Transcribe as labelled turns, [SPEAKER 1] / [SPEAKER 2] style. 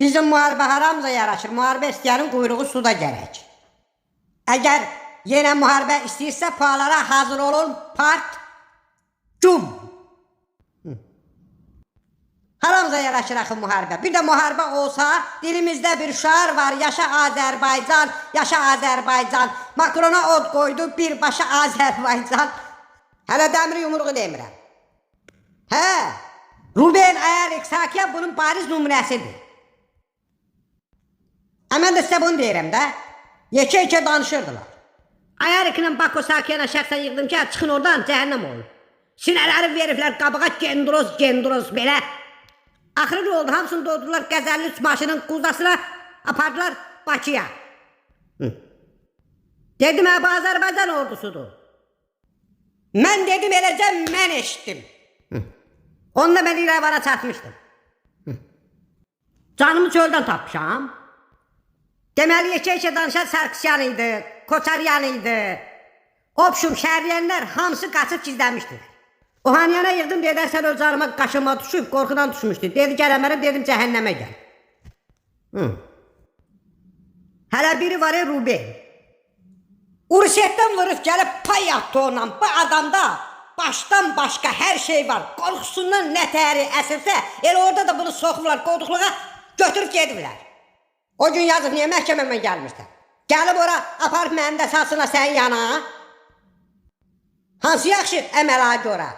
[SPEAKER 1] Bizim müharibə haramıza yaraşır. Müharibə istəyənin quyruğu suda gərək. Əgər yenə müharibə istəyirsə, pualara hazır olun, part, cum. Haramıza yaraşır axı müharibə. Bir də müharibə olsa, dilimizdə bir şar var, yaşa Azərbaycan, yaşa Azərbaycan. Makrona od qoydu, birbaşa Azərbaycan. Hələ dəmir yumruğu demirəm. Hə, Ruben Ayarek Sakiya bunun bariz nümunəsidir. Mən də sizə bunu deyirəm də, yekə-yekə danışırdılar. Ayareklə Bako Sakiyana şəxsən yığdım ki, çıxın oradan, cəhənnəm olur. Sinələri veriblər qabağa, gendroz belə. Axırı ne oldu? Hamısını doldurdular Qəzəlli maşının quzasına, apardılar Bakıya. Dedim, bu Azərbaycan ordusudur. Mən dedim, eləcə mən eşitdim. Onunla mən İrəvana çatmışdım. Canımı çöldən tapmışam. Deməli, yekə-yekə danışan Sarkisyan idi, Koçaryan idi. Opşum, şəhərləyənlər hamısı qaçıb gizləmişdir. O haniyana yığdım, dedi, sən öz canıma qaşıma düşüb, qorxudan düşmüşdü. Dedi, gələmərə, dedim, cəhənnəmə gəl. Hələ biri var, Ruben. Ursetdən vurub gəlib pay atdı ondan. Bu adamda başdan başqa hər şey var. Qorxusundan nə təri əsirsə, elə orada da bunu soxurlar, qoduqluğa götürüb gediblər. O gün yazıb, niyə məhkəməmə gəlmirsən? Gəlib ora, aparıb mənim də salsınlar sənin yana. Hansı yaxşı əmələ görə?